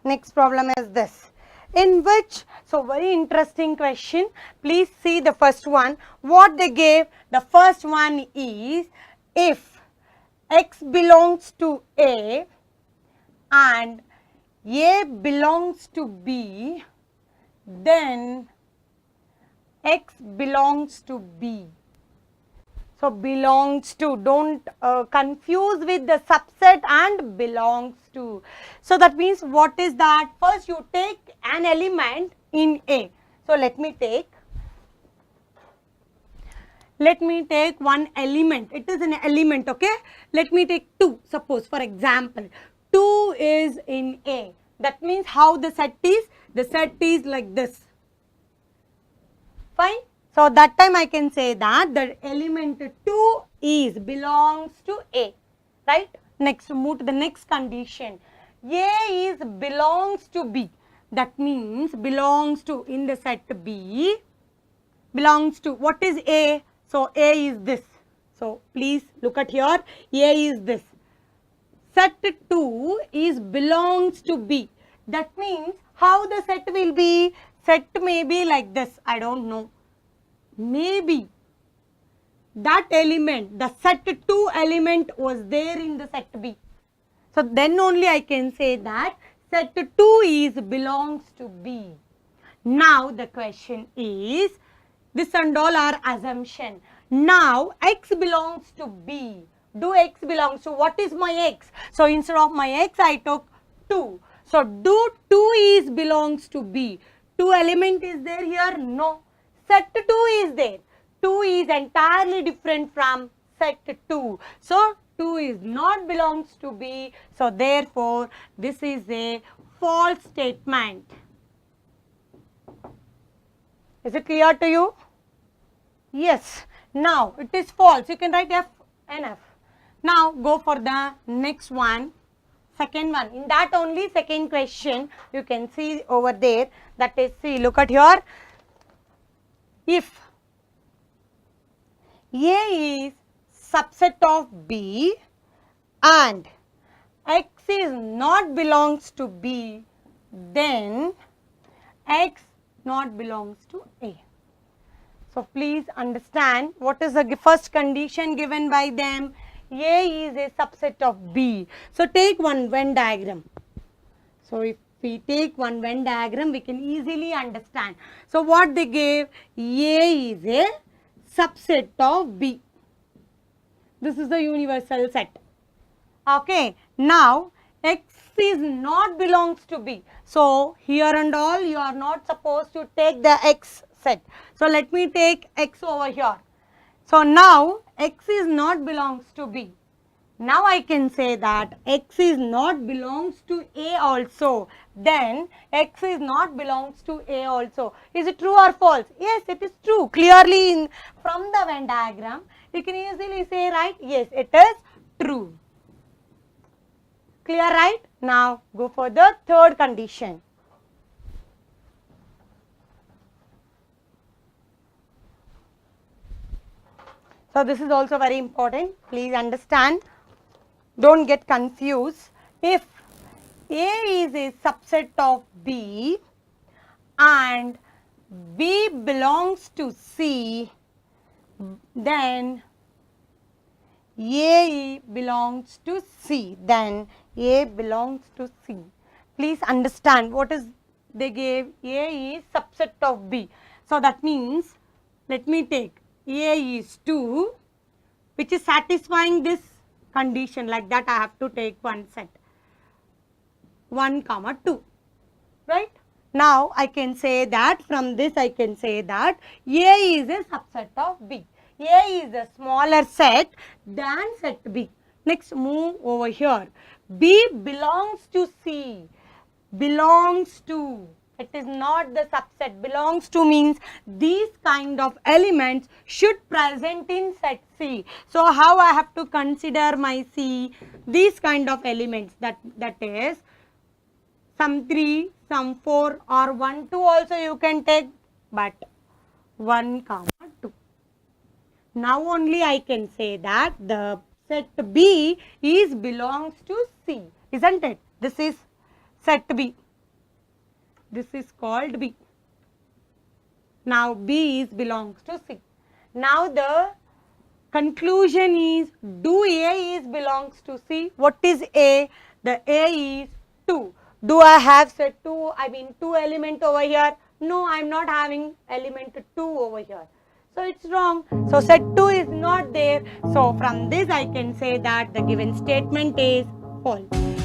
Next problem is this. In which, so very interesting question. Please see the first one. What they gave, the first one is, if x belongs to A and A belongs to B, then x belongs to B. So belongs to, don't confuse with the subset and belongs to. So that means what is that? First you take an element in A. So let me take one element. It is an element, okay? Let me take 2. Suppose for example 2 is in A. That means how the set is? The set is like this. Fine. So that time I can say that the element 2 is belongs to A, right? Next, move to the next condition. A is belongs to B. That means belongs to, in the set B, belongs to, what is A? So A is this. So please look at here. A is this. Set 2 is belongs to B. That means how the set will be? Set may be like this. I don't know. Maybe that element, the set 2 element was there in the set B. So then only I can say that set 2 is belongs to B. Now the question is, this and all are assumption. Now x belongs to B. Do x belongs to, what is my x? So instead of my x I took 2. So do 2 is belongs to B. 2 element is there here? No. Set 2 is there. 2 is entirely different from set 2. So 2 is not belongs to B. So therefore this is a false statement. Is it clear to you? Yes. Now it is false. You can write F and F. Now go for the next one. Second one. In that only second question you can see over there. That is, see, look at here. If A is subset of B and x is not belongs to B, then x not belongs to A. So please understand what is the first condition given by them. A is a subset of B. So take one Venn diagram. So if we take one Venn diagram, we can easily understand. So what they gave, A is a subset of B. This is the universal set. Okay. Now x is not belongs to B. So here and all you are not supposed to take the x set. So let me take x over here. So now x is not belongs to B. Now I can say that x is not belongs to A also. Then x is not belongs to A also. Is it true or false? Yes, it is true. Clearly from the Venn diagram, you can easily say, right? Yes, it is true. Clear, right? Now go for the third condition. So this is also very important. Please understand. Don't get confused. If A is a subset of B and B belongs to C, then A belongs to C. Then A belongs to C. Please understand what is they gave. A is subset of B. So that means, let me take A is 2, which is satisfying this condition. Like that I have to take one set, 1, 2, right? Now I can say that from this I can say that A is a subset of B. A is a smaller set than set B. Next, move over here. B belongs to C. Belongs to. It is not the subset. Belongs to means these kind of elements should present in set C. So how I have to consider my C? These kind of elements, that is some 3, some 4 or 1, 2 also you can take, but 1, 2. Now only I can say that the set B is belongs to C, isn't it? This is set B. This is called B. Now B is belongs to C. Now the conclusion is, do A is belongs to C? What is A? The A is 2. Do I have set 2, I mean 2 element over here? No, I am not having element 2 over here. So it's wrong. So set 2 is not there. So from this I can say that the given statement is false.